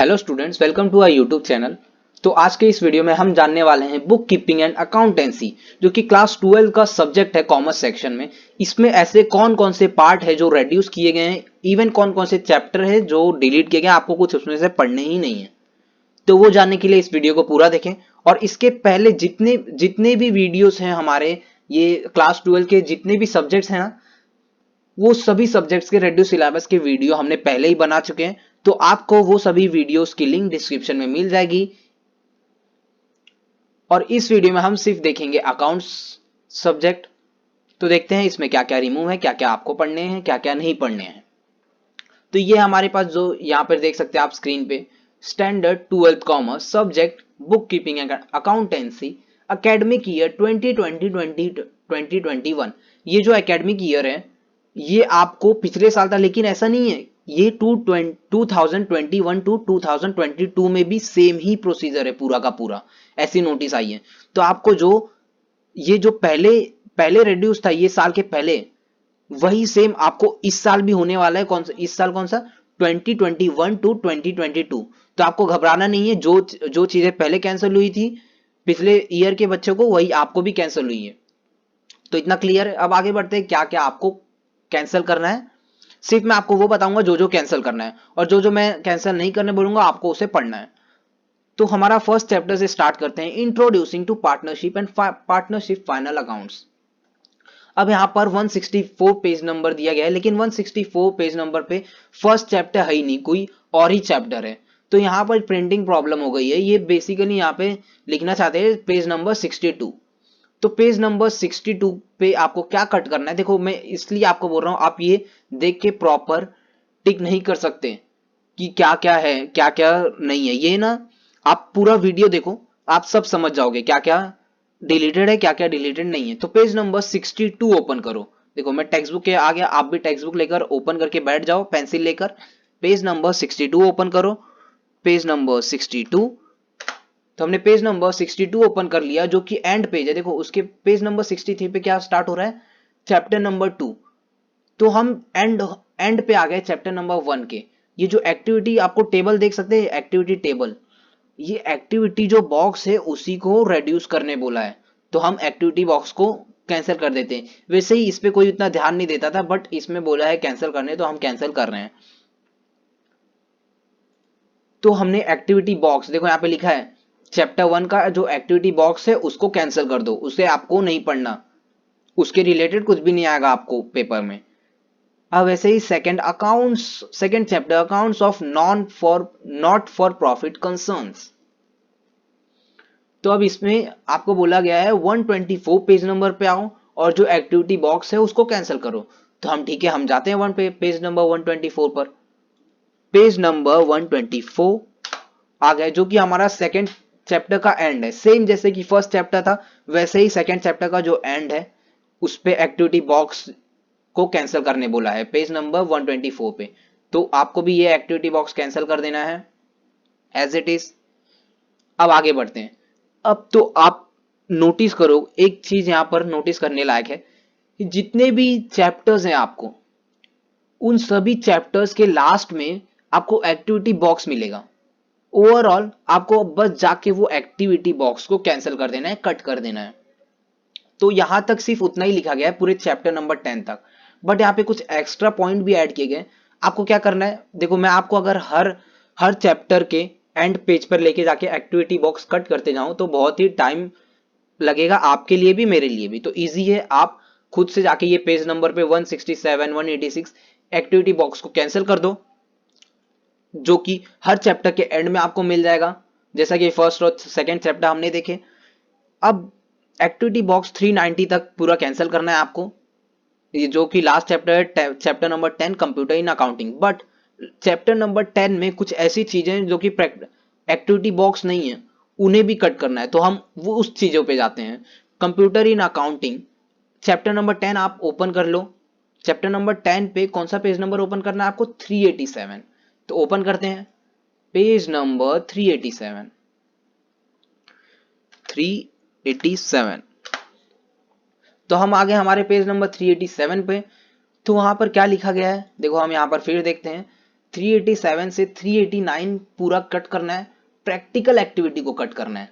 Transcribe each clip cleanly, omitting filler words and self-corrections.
Hello students, welcome to our YouTube channel. तो आज के इस वीडियो में हम जानने वाले हैं बुक कीपिंग एंड अकाउंटेंसी, जो कि क्लास 12 का सब्जेक्ट है कॉमर्स सेक्शन में। इसमें ऐसे कौन कौन से पार्ट है जो रेड्यूस किए गए हैं, इवन कौन कौन से चैप्टर है जो डिलीट किए गए हैं, आपको कुछ उसमें से पढ़ने ही नहीं है। तो वो जानने के लिए इस वीडियो को पूरा देखें। और इसके पहले जितने जितने भी वीडियोस हैं हमारे, ये क्लास 12 के जितने भी सब्जेक्ट्स हैं ना, वो सभी सब्जेक्ट्स के रेड्यूस सिलेबस के वीडियो हमने पहले ही बना चुके हैं। तो आपको वो सभी वीडियोस की लिंक डिस्क्रिप्शन में मिल जाएगी। और इस वीडियो में हम सिर्फ देखेंगे अकाउंट्स सब्जेक्ट। तो देखते हैं इसमें क्या क्या रिमूव है, क्या क्या आपको पढ़ने हैं, क्या क्या नहीं पढ़ने हैं। तो ये हमारे पास जो यहाँ पर देख सकते हैं आप स्क्रीन पे, standard 12th commerce subject book keeping and accountancy academic year 2020-2021। ये जो एकेडमिक ईयर है ये आपको पिछले साल था, लेकिन ऐसा नहीं है, ये 2021 टू 2022 में भी सेम ही प्रोसीजर है पूरा का पूरा। ऐसी नोटिस आई है। तो आपको जो ये जो पहले पहले रिड्यूस था ये साल के पहले, वही सेम आपको इस साल भी होने वाला है। कौन सा इस साल, कौन सा 2021 टू 2022। तो आपको घबराना नहीं है, जो जो चीजें पहले कैंसिल हुई थी पिछले ईयर के बच्चों को, वही आपको भी कैंसिल हुई है। तो इतना क्लियर है। अब आगे बढ़ते हैं, क्या क्या आपको कैंसिल करना है। सिर्फ मैं आपको वो बताऊंगा जो जो कैंसिल करना है, और जो जो मैं कैंसिल नहीं करने बोलूंगा आपको उसे पढ़ना है। तो हमारा फर्स्ट चैप्टर से स्टार्ट करते हैं, introducing to partnership and partnership final accounts. अब यहाँ पर 164 पेज नंबर दिया गया है, लेकिन 164 पेज नंबर पे फर्स्ट चैप्टर है ही नहीं, कोई और ही चैप्टर है। तो यहाँ पर प्रिंटिंग प्रॉब्लम हो गई है। ये बेसिकली यहाँ पे लिखना चाहते हैं पेज नंबर 62। तो पेज नंबर 62 पे आपको क्या कट करना है, देखो मैं इसलिए आपको बोल रहा हूं, आप ये देख के प्रॉपर टिक नहीं कर सकते कि क्या क्या है क्या क्या नहीं है। ये ना, आप पूरा वीडियो देखो, आप सब समझ जाओगे क्या क्या डिलीटेड है क्या क्या डिलीटेड नहीं है। तो पेज नंबर 62 ओपन करो। देखो मैं टेक्स्ट बुक के आ गया, आप भी टेक्स्ट बुक लेकर ओपन करके बैठ जाओ पेंसिल लेकर। पेज नंबर 62 ओपन करो। Page number 62। तो हमने पेज नंबर 62 ओपन कर लिया, जो कि एंड पेज है। देखो उसके पेज नंबर 63 पे क्या स्टार्ट हो रहा है, चैप्टर नंबर 2। तो हम एंड एंड पे आ गए चैप्टर नंबर 1 के। ये जो एक्टिविटी आपको टेबल देख सकते हैं, एक्टिविटी टेबल, ये एक्टिविटी जो बॉक्स है उसी को रेड्यूस करने बोला है। तो हम एक्टिविटी बॉक्स को कैंसिल कर देते हैं। वैसे ही इस पे कोई इतना ध्यान नहीं देता था, बट इसमें बोला है कैंसिल करने, तो हम कैंसिल कर रहे हैं। तो हमने एक्टिविटी बॉक्स, देखो यहाँ पे लिखा है चैप्टर 1 का जो एक्टिविटी बॉक्स है उसको कैंसिल कर दो, उसे आपको नहीं पढ़ना, उसके रिलेटेड कुछ भी नहीं आएगा आपको पेपर में। अब वैसे ही second chapter accounts of not for profit concerns. तो अब इसमें आपको बोला गया है 124 पेज नंबर पे आओ और जो एक्टिविटी बॉक्स है उसको कैंसिल करो। तो हम ठीक है, हम जाते हैं पेज नंबर 124 पर। पेज नंबर 124 आ गए, जो कि हमारा सेकंड चैप्टर का एंड है। सेम जैसे कि फर्स्ट चैप्टर था, वैसे ही सेकंड चैप्टर का जो एंड है उस पे एक्टिविटी बॉक्स को कैंसिल करने बोला है, पेज नंबर 124 पे। तो आपको भी ये एक्टिविटी बॉक्स कैंसिल कर देना है एज इट इज। अब आगे बढ़ते हैं। अब तो आप नोटिस करो, एक चीज यहां पर नोटिस करने लायक है कि जितने भी चैप्टर्स हैं आपको, उन सभी चैप्टर्स के लास्ट में आपको एक्टिविटी बॉक्स मिलेगा। ओवरऑल आपको बस जाके वो एक्टिविटी बॉक्स को कैंसिल कर देना है, कट कर देना है। तो यहां तक सिर्फ उतना ही लिखा गया है पूरे चैप्टर नंबर 10 तक। बट यहाँ पे कुछ एक्स्ट्रा पॉइंट भी ऐड किए गए। आपको क्या करना है, देखो मैं आपको अगर हर हर चैप्टर के एंड पेज पर लेके जाके एक्टिविटी बॉक्स कट करते जाऊं तो बहुत ही टाइम लगेगा, आपके लिए भी मेरे लिए भी। तो इजी है, आप खुद से जाके ये पेज नंबर पे 167 186 एक्टिविटी बॉक्स को कैंसिल कर दो, जो कि हर चैप्टर के एंड में आपको मिल जाएगा, जैसा कि फर्स्ट और सेकंड चैप्टर हमने देखे। अब एक्टिविटी बॉक्स 390 तक पूरा कैंसिल करना है आपको, ये जो कि लास्ट चैप्टर है, chapter number 10 computer in accounting. But chapter number 10 में कुछ ऐसी चीजें जो कि एक्टिविटी बॉक्स नहीं है, उन्हें भी कट करना है। तो हम वो उस चीजों पे जाते हैं। Computer in accounting chapter number 10 आप ओपन कर लो। चैप्टर नंबर 10 पे कौन सा पेज नंबर ओपन करना है आपको, 387। तो ओपन करते हैं पेज नंबर 387। 387। तो हम आ गए हमारे पेज नंबर 387 पे। तो वहां पर क्या लिखा गया है, देखो हम यहाँ पर फिर देखते हैं। 387 से 389 पूरा कट करना है, प्रैक्टिकल एक्टिविटी को कट करना है।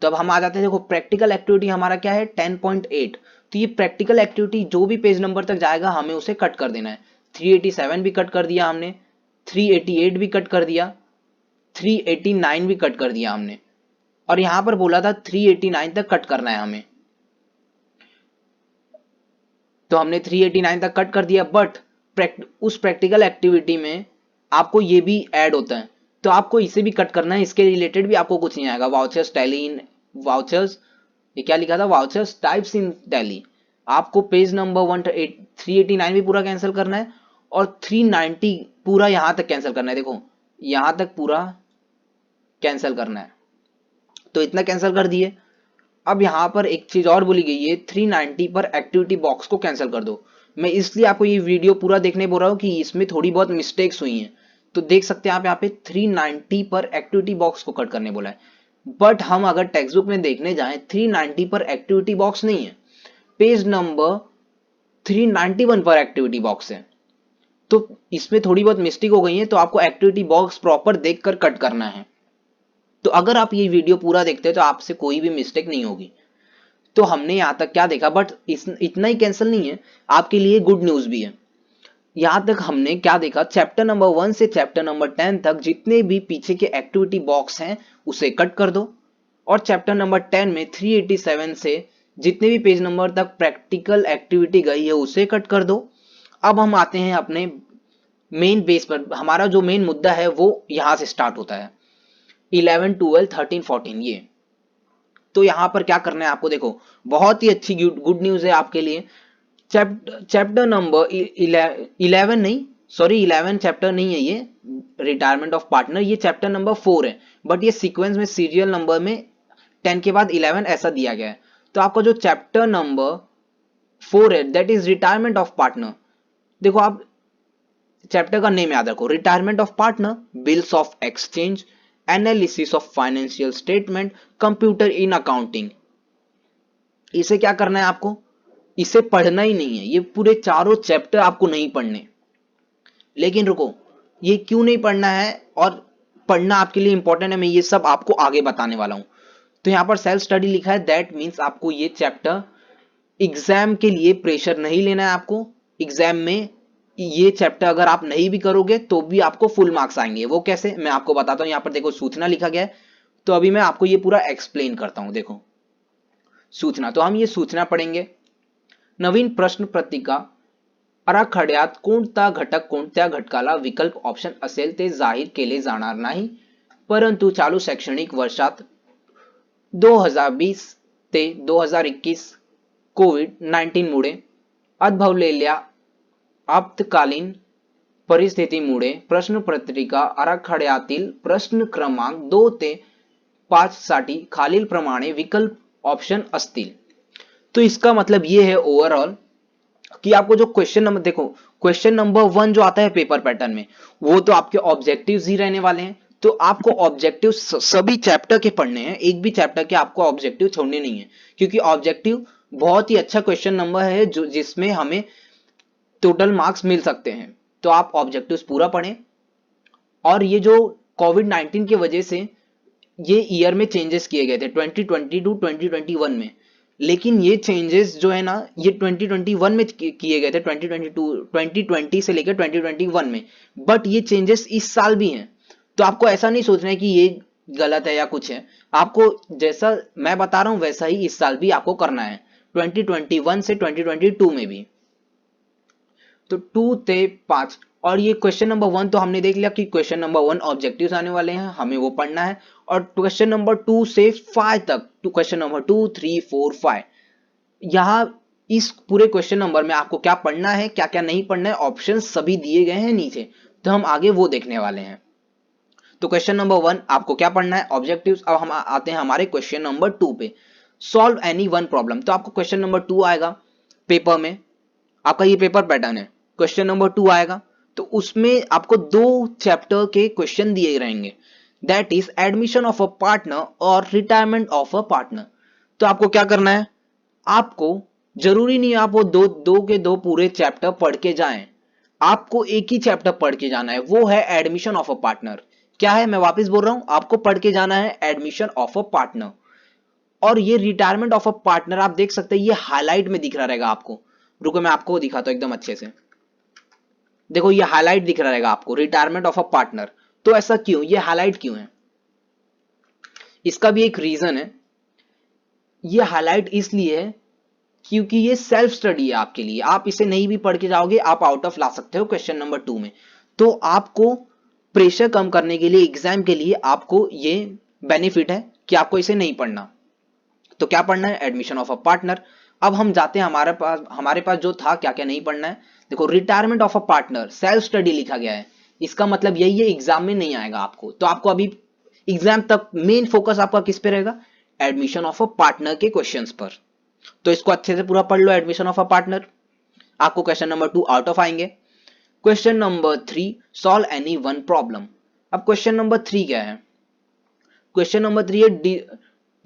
तो अब हम आ जाते हैं, देखो प्रैक्टिकल एक्टिविटी हमारा क्या है 10.8। तो ये प्रैक्टिकल एक्टिविटी जो भी पेज नंबर तक जाएगा हमें उसे कट कर देना है। 387 भी कट कर दिया हमने, 388 भी कट कर दिया, 389 भी कट कर दिया हमने, और यहां पर बोला था 389 तक कट करना है हमें, तो हमने 389 तक कट कर दिया। बट उस प्रैक्टिकल एक्टिविटी में आपको ये भी ऐड होता है, तो आपको इसे भी कट करना है। इसके रिलेटेड भी आपको कुछ नहीं आएगा। वाउचर्स टैली इन वाउचर्स, ये क्या लिखा था, वाउचर्स टाइप्स इन टैली। आपको पेज नंबर 389 भी पूरा कैंसिल करना है और 390 पूरा यहां तक कैंसिल करना है। देखो यहां तक पूरा कैंसिल करना है, तो इतना कैंसिल कर दिए। अब यहां पर एक चीज और बोली गई है, 390 पर एक्टिविटी बॉक्स को कैंसिल कर दो। मैं इसलिए आपको ये वीडियो पूरा देखने बोल रहा हूं कि इसमें थोड़ी बहुत मिस्टेक्स हुई हैं। तो देख सकते हैं आप यहाँ पे 390 पर एक्टिविटी बॉक्स को कट करने बोला है, बट हम अगर टेक्स्ट बुक में देखने जाएं 390 पर एक्टिविटी बॉक्स नहीं है, पेज नंबर 391 पर एक्टिविटी बॉक्स है। तो इसमें थोड़ी बहुत मिस्टेक हो गई है, तो आपको एक्टिविटी बॉक्स प्रॉपर देखकर कट करना है। तो अगर आप ये वीडियो पूरा देखते हैं तो आपसे कोई भी मिस्टेक नहीं होगी। तो हमने यहां तक क्या देखा, बट इतना ही कैंसिल नहीं है, आपके लिए गुड न्यूज भी है। यहां तक हमने क्या देखा, चैप्टर नंबर 1 से चैप्टर नंबर 10 तक जितने भी पीछे के एक्टिविटी बॉक्स हैं उसे कट कर दो, और चैप्टर नंबर 10 में 387 से जितने भी पेज नंबर तक प्रैक्टिकल एक्टिविटी गई है उसे कट कर दो। अब हम आते हैं अपने मेन बेस पर। हमारा जो मेन मुद्दा है वो यहां से स्टार्ट होता है, 11, 12, 13, 14 ये। तो यहां पर क्या करना है आपको, देखो बहुत ही अच्छी गुड न्यूज है आपके लिए। चैप्टर नंबर 11 नहीं, सॉरी 11 चैप्टर नहीं है ये, रिटायरमेंट ऑफ पार्टनर, ये चैप्टर नंबर 4 है, बट ये सीक्वेंस में सीरियल नंबर में 10 के बाद 11 ऐसा दिया गया है। तो आपका जो चैप्टर नंबर 4 है that is retirement of partner. देखो आप चैप्टर का नेम याद रखो, retirement of partner, bills of exchange, analysis of financial statement, computer in accounting. इसे क्या करना है आपको, इसे पढ़ना ही नहीं है, ये पूरे चारों चैप्टर आपको नहीं पढ़ने। लेकिन रुको, ये क्यों नहीं पढ़ना है और पढ़ना आपके लिए इंपॉर्टेंट है, मैं ये सब आपको आगे बताने वाला हूं। तो यहां पर सेल्फ स्टडी लिखा है, दैट मीन्स आपको ये चैप्टर एग्जाम के लिए प्रेशर नहीं लेना है। आपको एग्जाम में ये चैप्टर अगर आप नहीं भी करोगे तो भी आपको फुल मार्क्स आएंगे। वो कैसे, मैं आपको बताता हूं। यहां पर देखो सूचना लिखा गया है, तो अभी मैं आपको ये पूरा एक्सप्लेन करता हूं। देखो सूचना, तो हम ये सूचना पढ़ेंगे। नवीन प्रश्न पत्रिका आराखड्यात कोणता घटक कोणत्या घटकाला विकल्प ऑप्शन असेल ते जाहीर केले जाणार नाही, परंतु चालू शैक्षणिक वर्षात 2020 ते 2021 कोविड-19 मुळे उद्भवलेल्या आपत्कालीन परिस्थितीमुळे प्रश्नपत्रिका आराखड्यातील प्रश्न क्रमांक 2 ते 5 साठी खालीलप्रमाणे विकल्प ऑप्शन असतील। तो इसका मतलब ये है ओवरऑल कि आपको जो क्वेश्चन नंबर, देखो क्वेश्चन नंबर 1 जो आता है पेपर पैटर्न में वो तो आपके ऑब्जेक्टिव्स ही रहने वाले हैं। तो आपको ऑब्जेक्टिव सभी चैप्टर के पढ़ने हैं, एक भी चैप्टर के आपको ऑब्जेक्टिव छोड़ने नहीं है, क्योंकि ऑब्जेक्टिव बहुत ही अच्छा क्वेश्चन नंबर है जो जिसमें हमें टोटल मार्क्स मिल सकते हैं। तो आप ऑब्जेक्टिव्स पूरा पढ़ें। और ये जो कोविड-19 की वजह से ये ईयर में चेंजेस किए गए थे 2020 टू 2021 में, लेकिन ये चेंजेस जो है ना ये 2021 में किए गए थे, 2020 से लेकर 2021 में, बट ये चेंजेस इस साल भी हैं। तो आपको ऐसा नहीं सोचना है कि ये गलत है या कुछ है, आपको जैसा मैं बता रहा हूं वैसा ही इस साल भी आपको करना है, 2021 से 2022 में भी। तो 2 से 5, और ये क्वेश्चन नंबर 1 तो हमने देख लिया कि क्वेश्चन नंबर 1 ऑब्जेक्टिव्स आने वाले हैं, हमें वो पढ़ना है। और क्वेश्चन नंबर 2 से 5 तक, तो क्वेश्चन नंबर 2, 3, 4, 5, यहां इस पूरे क्वेश्चन नंबर में आपको क्या पढ़ना है क्या क्या नहीं पढ़ना है, ऑप्शन सभी दिए गए हैं नीचे, तो हम आगे वो देखने वाले हैं। तो क्वेश्चन नंबर 1 आपको क्या पढ़ना है, ऑब्जेक्टिव्स। अब हम आते हैं हमारे क्वेश्चन नंबर 2 पे, सॉल्व एनी वन प्रॉब्लम। तो आपको क्वेश्चन नंबर 2 आएगा पेपर में, आपका ये पेपर पैटर्न है, क्वेश्चन नंबर 2 आएगा, तो उसमें आपको 2 चैप्टर के क्वेश्चन दिए रहेंगे, that is admission of a partner और रिटायरमेंट ऑफ अ पार्टनर। तो आपको क्या करना है, आपको जरूरी नहीं आप वो दो के दो पूरे चैप्टर पढ़ के जाएं, आपको एक ही चैप्टर पढ़ के जाना है, वो है एडमिशन ऑफ अ पार्टनर। क्या है, मैं वापस बोल रहा हूं, आपको पढ़ के जाना है एडमिशन ऑफ अ पार्टनर। और ये रिटायरमेंट ऑफ अ पार्टनर आप देख सकते हैं, ये हाईलाइट में दिख रहा रहेगा आपको। रुको मैं आपको दिखाता हूं एकदम अच्छे से। देखो ये हाईलाइट दिख रहा रहेगा आपको, रिटायरमेंट ऑफ अ पार्टनर। तो ऐसा क्यों, ये हाईलाइट क्यों है? इसका भी एक रीजन है। ये हाईलाइट इसलिए है क्योंकि ये सेल्फ स्टडी है आपके लिए। आप इसे नहीं भी पढ़ के जाओगे, आप आउट ऑफ ला सकते हो क्वेश्चन नंबर 2 में। तो आपको प्रेशर कम करने के लिए, एग्जाम के लिए आपको ये बेनिफिट है कि आपको इसे नहीं पढ़ना। तो क्या पढ़ना है, एडमिशन ऑफ अ पार्टनर। अब हम जाते हैं, हमारे पास जो था क्या क्या नहीं पढ़ना है। देखो retirement of a partner self study लिखा गया है, इसका मतलब यही है एग्जाम में नहीं आएगा आपको। तो आपको अभी एग्जाम तक मेन फोकस आपका किस पे रहेगा, एडमिशन ऑफ अ पार्टनर के क्वेश्चंस पर। तो इसको अच्छे से पूरा पढ़ लो, एडमिशन ऑफ अ पार्टनर। आपको क्वेश्चन नंबर 2 आउट ऑफ आएंगे। Question number 3, solve any one problem. अब क्वेश्चन नंबर 3 क्या है, क्वेश्चन नंबर 3 है,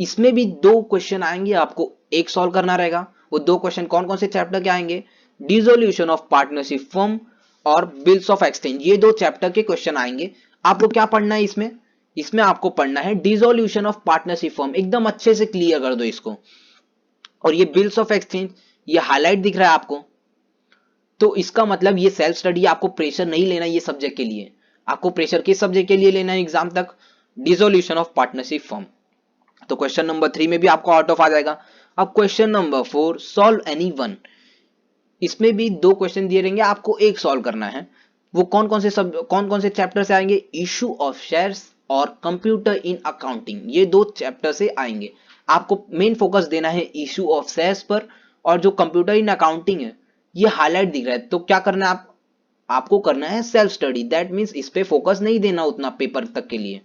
इसमें भी 2 क्वेश्चन आएंगे, आपको एक सॉल्व करना रहेगा। वो 2 क्वेश्चन कौन कौन से चैप्टर के आएंगे, डिसोल्यूशन ऑफ पार्टनरशिप फर्म और बिल्स ऑफ एक्सचेंज, ये 2 चैप्टर के क्वेश्चन आएंगे। आपको क्या पढ़ना है इसमें, इसमें आपको पढ़ना है डिसोल्यूशन ऑफ पार्टनरशिप फर्म, एकदम अच्छे से क्लियर कर दो इसको। और ये बिल्स ऑफ एक्सचेंज, ये हाईलाइट दिख रहा है आपको। तो इसका मतलब ये सेल्फ स्टडी, आपको प्रेशर नहीं लेना ये सब्जेक्ट के लिए। आपको प्रेशर किस सब्जेक्ट के लिए लेना है एग्जाम तक, डिसोल्यूशन ऑफ पार्टनरशिप फर्म। तो क्वेश्चन नंबर 3 में भी आपको आउट ऑफ आ जाएगा। अब question number 4, solve any one. इसमें भी 2 क्वेश्चन दिए रहेंगे, आपको एक सॉल्व करना है। वो कौन कौन से चैप्टर से आएंगे, इशू ऑफ शेयर्स और कंप्यूटर इन अकाउंटिंग, ये 2 चैप्टर से आएंगे। आपको मेन फोकस देना है इशू ऑफ शेयर्स पर, और जो कंप्यूटर इन अकाउंटिंग है ये हाईलाइट दिख रहा है। तो क्या करना है, आपको करना है सेल्फ स्टडी, दैट मीन्स इस पे फोकस नहीं देना उतना पेपर तक के लिए।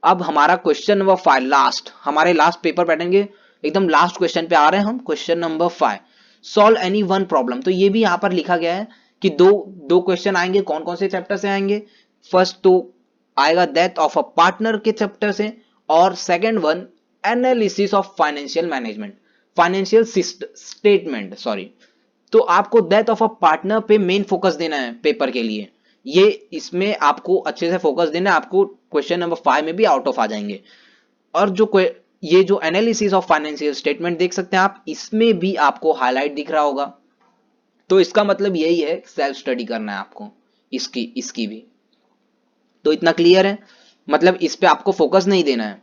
अब हमारा क्वेश्चन नंबर 5 लास्ट, हमारे लास्ट पेपर पैटर्न के एकदम लास्ट क्वेश्चन पे आ रहे हैं हम। Question number 5, solve any one problem. तो ये भी यहां पर लिखा गया है कि दो क्वेश्चन आएंगे, कौन कौन से चैप्टर से आएंगे। फर्स्ट तो आएगा डेथ ऑफ अ पार्टनर के चैप्टर से, और second one analysis of financial management, financial statement sorry. तो आपको डेथ ऑफ अ पार्टनर पे मेन फोकस देना है पेपर के लिए। ये इसमें आपको अच्छे से फोकस देना है, आपको क्वेश्चन नंबर 5 में भी आउट ऑफ आ जाएंगे। और ये जो एनालिसिस ऑफ फाइनेंशियल स्टेटमेंट देख सकते हैं आप, इसमें भी आपको हाईलाइट दिख रहा होगा। तो इसका मतलब यही है, सेल्फ स्टडी करना है आपको इसकी इसकी भी। तो इतना क्लियर है, मतलब इस पे आपको फोकस नहीं देना है।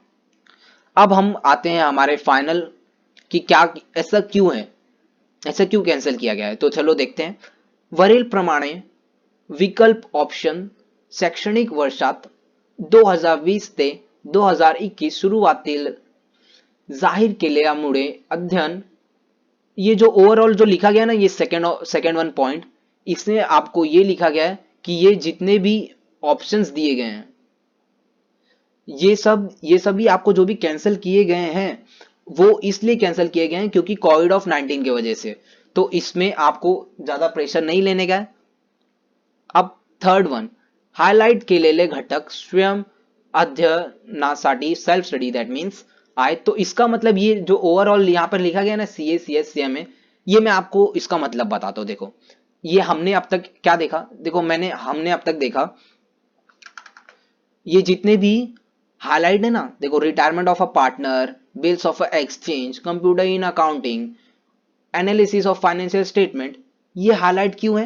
अब हम आते हैं हमारे फाइनल कि क्या ऐसा क्यों है, ऐसा क्यों कैंसिल किया गया है। तो चलो देखते हैं। वरील प्रमाणे विकल्प ऑप्शन शैक्षणिक वर्षात 2020 ते 2021 सुरुवातील जाहीर केल्यामुळे अध्ययन, ये जो ओवरऑल जो लिखा गया ना, ये सेकेंड वन पॉइंट, इसमें आपको ये लिखा गया है कि ये जितने भी ऑप्शंस दिए गए हैं, ये सभी आपको जो भी कैंसिल किए गए हैं वो इसलिए कैंसिल किए गए हैं क्योंकि कोविड-19 की वजह से। तो इसमें आपको ज्यादा प्रेशर नहीं लेने का है। अब थर्ड वन, हायलाइट केलेले घटक स्वयं अध्ययनासाठी सेल्फ स्टडी, दैट मीन्स आए। तो इसका मतलब ये जो ओवरऑल यहाँ पर लिखा गया ना, सीए सीएस सीएमए, ये मैं आपको इसका मतलब बताता हूँ। देखो ये हमने अब तक क्या देखा, देखो हमने अब तक देखा ये जितने भी हाईलाइट है ना, देखो retirement of a partner, bills of exchange, computer in accounting, analysis of financial statement, ये हाईलाइट क्यों है,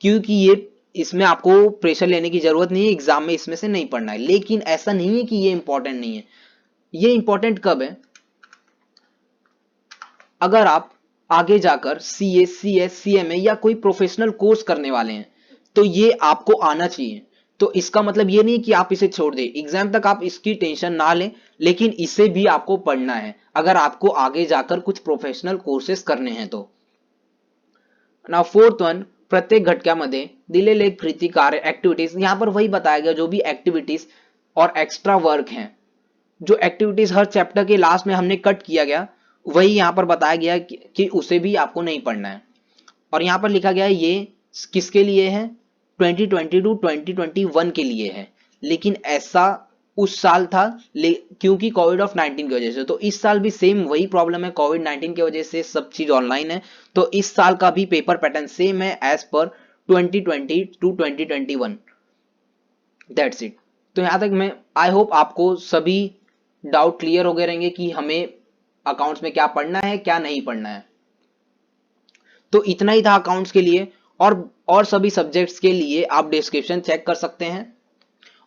क्योंकि ये इसमें आपको प्रेशर लेने की जरूरत नहीं है, एग्जाम में इसमें से नहीं पढ़ना है। लेकिन ऐसा नहीं है कि ये इंपॉर्टेंट नहीं है। ये इंपॉर्टेंट कब है, अगर आप आगे जाकर सीए सीएस सीएमए या कोई प्रोफेशनल कोर्स करने वाले हैं तो ये आपको आना चाहिए। तो इसका मतलब ये नहीं कि आप इसे छोड़ दें, एग्जाम तक आप इसकी टेंशन ना लें, लेकिन इसे भी आपको पढ़ना है अगर आपको आगे जाकर कुछ प्रोफेशनल कोर्सेस करने हैं तो। ना फोर्थ वन, प्रत्येक घटकामध्ये दिलेले कृती कार्य एक्टिविटीज, यहां पर वही बताया गया जो भी एक्टिविटीज और एक्स्ट्रा वर्क हैं, जो एक्टिविटीज हर चैप्टर के लास्ट में हमने कट किया गया वही यहां पर बताया गया कि उसे भी आपको नहीं पढ़ना है। और यहां पर लिखा गया है ये किसके लिए है, 2020-2021 के लिए है। लेकिन ऐसा उस साल था क्योंकि कोविड-19 की वजह से। तो इस साल भी सेम वही प्रॉब्लम है, कोविड-19 की वजह से सब चीज ऑनलाइन है। तो इस साल का भी पेपर पैटर्न सेम है as per 2020 to 2021। That's it. तो यहां तक मैं आई होप आपको सभी डाउट क्लियर हो गए रहेंगे कि हमें अकाउंट्स में क्या पढ़ना है क्या नहीं पढ़ना है। तो इतना ही था अकाउंट्स के लिए, और सभी सब्जेक्ट्स के लिए आप डिस्क्रिप्शन चेक कर सकते हैं।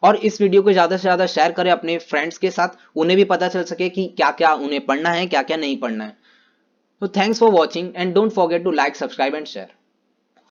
और इस वीडियो को ज्यादा से ज्यादा शेयर करें अपने फ्रेंड्स के साथ, उन्हें भी पता चल सके कि क्या क्या उन्हें पढ़ना है क्या क्या नहीं पढ़ना है। तो thanks for watching and don't forget to like, subscribe and share.